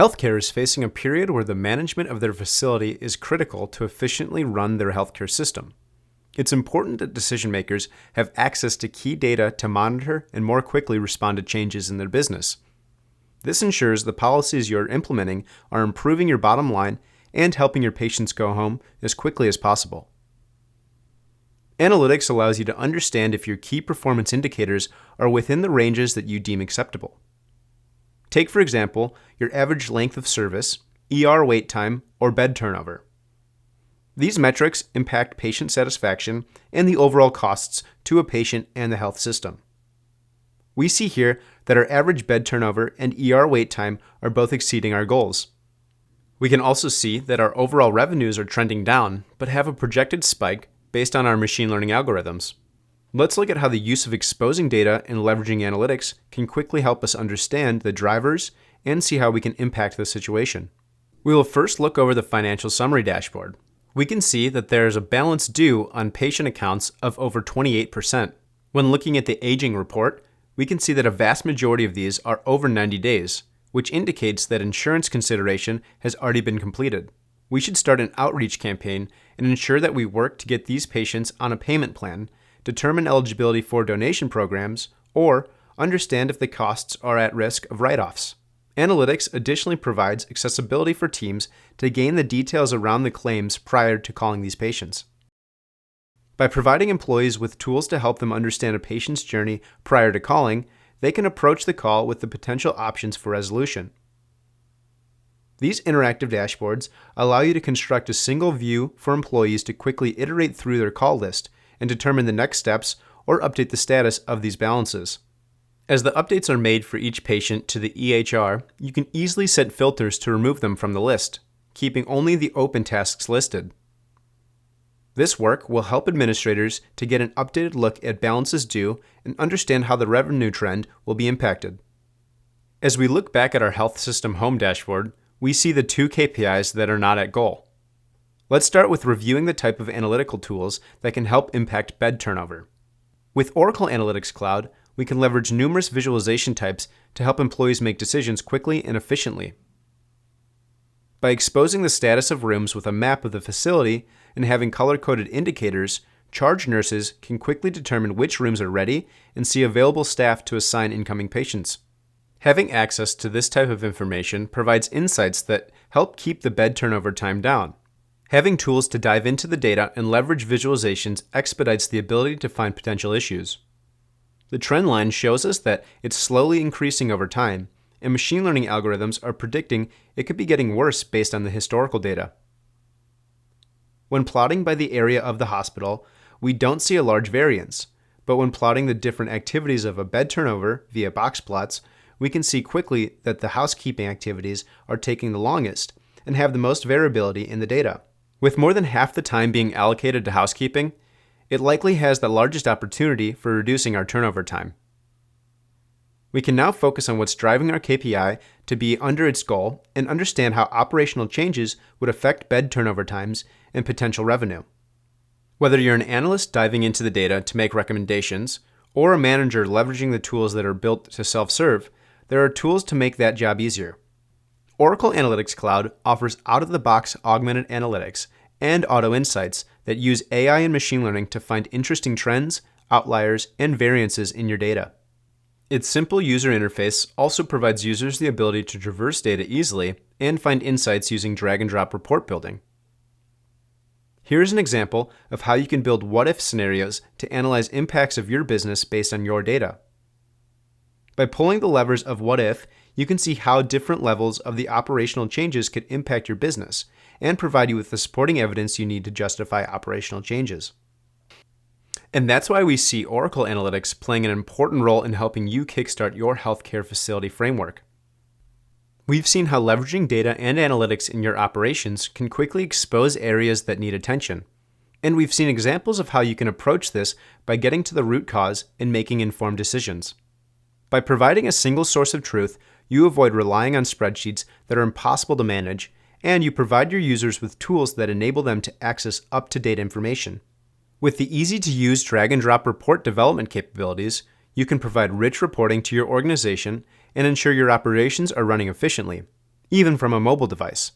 Healthcare is facing a period where the management of their facility is critical to efficiently run their healthcare system. It's important that decision makers have access to key data to monitor and more quickly respond to changes in their business. This ensures the policies you're implementing are improving your bottom line and helping your patients go home as quickly as possible. Analytics allows you to understand if your key performance indicators are within the ranges that you deem acceptable. Take, for example, your average length of service, ER wait time, or bed turnover. These metrics impact patient satisfaction and the overall costs to a patient and the health system. We see here that our average bed turnover and ER wait time are both exceeding our goals. We can also see that our overall revenues are trending down, but have a projected spike based on our machine learning algorithms. Let's look at how the use of exposing data and leveraging analytics can quickly help us understand the drivers and see how we can impact the situation. We will first look over the financial summary dashboard. We can see that there is a balance due on patient accounts of over 28%. When looking at the aging report, we can see that a vast majority of these are over 90 days, which indicates that insurance consideration has already been completed. We should start an outreach campaign and ensure that we work to get these patients on a payment plan, determine eligibility for donation programs, or understand if the costs are at risk of write-offs. Analytics additionally provides accessibility for teams to gain the details around the claims prior to calling these patients. By providing employees with tools to help them understand a patient's journey prior to calling, they can approach the call with the potential options for resolution. These interactive dashboards allow you to construct a single view for employees to quickly iterate through their call list and determine the next steps or update the status of these balances. As the updates are made for each patient to the EHR, you can easily set filters to remove them from the list, keeping only the open tasks listed. This work will help administrators to get an updated look at balances due and understand how the revenue trend will be impacted. As we look back at our health system home dashboard, we see the two KPIs that are not at goal. Let's start with reviewing the type of analytical tools that can help impact bed turnover. With Oracle Analytics Cloud, we can leverage numerous visualization types to help employees make decisions quickly and efficiently. By exposing the status of rooms with a map of the facility and having color-coded indicators, charge nurses can quickly determine which rooms are ready and see available staff to assign incoming patients. Having access to this type of information provides insights that help keep the bed turnover time down. Having tools to dive into the data and leverage visualizations expedites the ability to find potential issues. The trend line shows us that it's slowly increasing over time, and machine learning algorithms are predicting it could be getting worse based on the historical data. When plotting by the area of the hospital, we don't see a large variance, but when plotting the different activities of a bed turnover via box plots, we can see quickly that the housekeeping activities are taking the longest and have the most variability in the data. With more than half the time being allocated to housekeeping, it likely has the largest opportunity for reducing our turnover time. We can now focus on what's driving our KPI to be under its goal and understand how operational changes would affect bed turnover times and potential revenue. Whether you're an analyst diving into the data to make recommendations, or a manager leveraging the tools that are built to self-serve, there are tools to make that job easier. Oracle Analytics Cloud offers out-of-the-box augmented analytics and auto insights that use AI and machine learning to find interesting trends, outliers, and variances in your data. Its simple user interface also provides users the ability to traverse data easily and find insights using drag-and-drop report building. Here's an example of how you can build what-if scenarios to analyze impacts of your business based on your data. By pulling the levers of what if, you can see how different levels of the operational changes could impact your business and provide you with the supporting evidence you need to justify operational changes. And that's why we see Oracle Analytics playing an important role in helping you kickstart your healthcare facility framework. We've seen how leveraging data and analytics in your operations can quickly expose areas that need attention. And we've seen examples of how you can approach this by getting to the root cause and making informed decisions. By providing a single source of truth, you avoid relying on spreadsheets that are impossible to manage, and you provide your users with tools that enable them to access up-to-date information. With the easy-to-use drag-and-drop report development capabilities, you can provide rich reporting to your organization and ensure your operations are running efficiently, even from a mobile device.